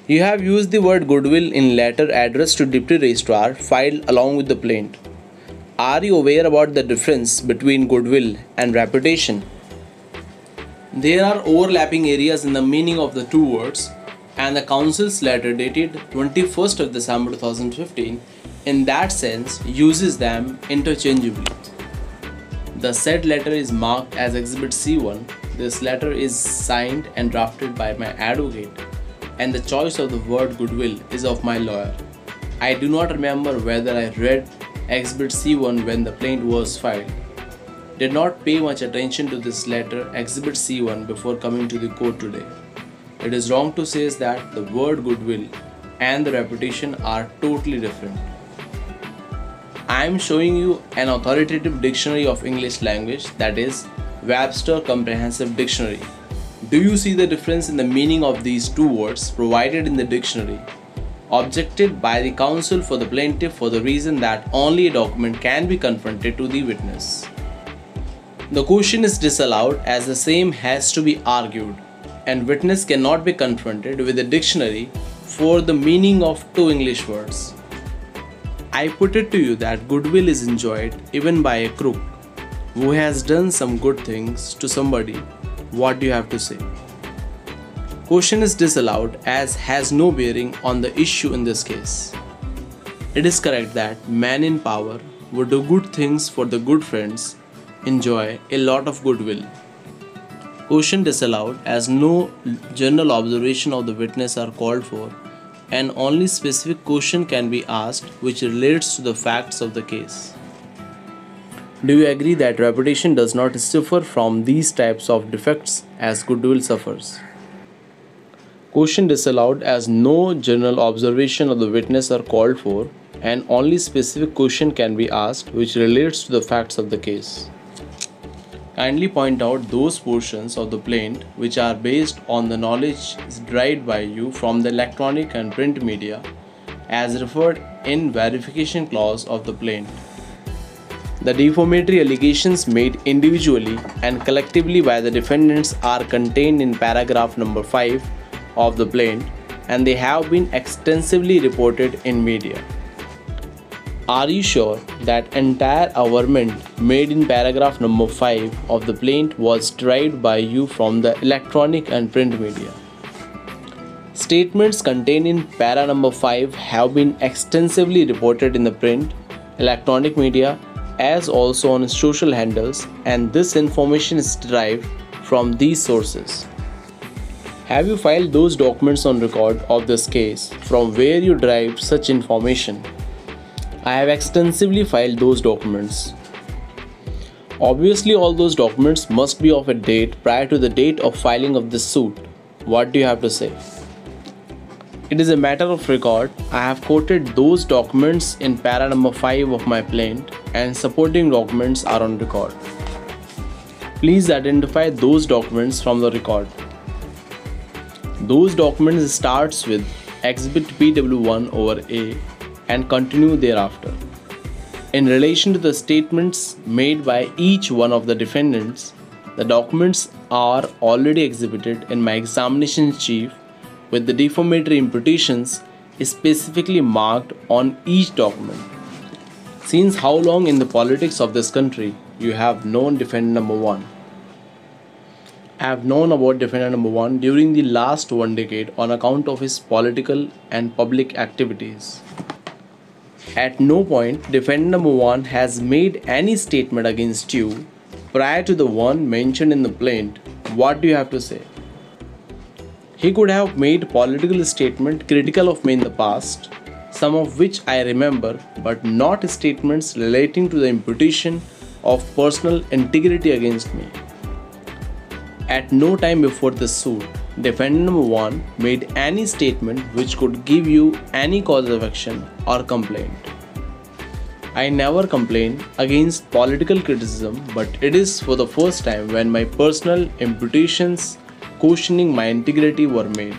You have used the word goodwill in letter addressed to Deputy Registrar filed along with the plaint. Are you aware about the difference between goodwill and reputation? There are overlapping areas in the meaning of the two words, and the Council's letter dated 21st of December 2015 in that sense uses them interchangeably. The said letter is marked as Exhibit C1. This letter is signed and drafted by my advocate, and the choice of the word goodwill is of my lawyer. I do not remember whether I read Exhibit C1 when the plaint was filed. Did not pay much attention to this letter Exhibit C1 before coming to the court today. It is wrong to say that the word goodwill and the reputation are totally different. I am showing you an authoritative dictionary of English language, that is Webster Comprehensive Dictionary. Do you see the difference in the meaning of these two words provided in the dictionary? Objected by the counsel for the plaintiff for the reason that only a document can be confronted to the witness. The question is disallowed as the same has to be argued, and witness cannot be confronted with a dictionary for the meaning of two English words. I put it to you that goodwill is enjoyed even by a crook who has done some good things to somebody. What do you have to say? Question is disallowed as has no bearing on the issue in this case. It is correct that men in power would do good things for the good friends, enjoy a lot of goodwill. Question disallowed as no general observation of the witness are called for, and only specific question can be asked which relates to the facts of the case. Do you agree that reputation does not suffer from these types of defects as goodwill suffers? Question disallowed as no general observation of the witness are called for, and only specific question can be asked which relates to the facts of the case. Kindly point out those portions of the plaint which are based on the knowledge derived by you from the electronic and print media as referred in verification clause of the plaint. The defamatory allegations made individually and collectively by the defendants are contained in paragraph number 5 of the plaint, and they have been extensively reported in media. Are you sure that entire averment made in paragraph number 5 of the plaint was derived by you from the electronic and print media? Statements contained in para number 5 have been extensively reported in the print, electronic media, as also on social handles, and this information is derived from these sources. Have you filed those documents on record of this case from where you derived such information? I have extensively filed those documents. Obviously, all those documents must be of a date prior to the date of filing of this suit. What do you have to say? It is a matter of record. I have quoted those documents in para number 5 of my plaint, and supporting documents are on record. Please identify those documents from the record. Those documents starts with Exhibit PW1 over A and continue thereafter. In relation to the statements made by each one of the defendants, the documents are already exhibited in my examination chief with the defamatory imputations specifically marked on each document. Since how long in the politics of this country you have known defendant number 1? I have known about defendant number 1 during the last 1 decade on account of his political and public activities. At no point defendant number 1 has made any statement against you prior to the one mentioned in the plaint. What do you have to say? He could have made political statement critical of me in the past, some of which I remember, but not statements relating to the imputation of personal integrity against me. At no time before the suit, defendant number 1 made any statement which could give you any cause of action or complaint. I never complained against political criticism, but it is for the first time when my personal imputations questioning my integrity were made.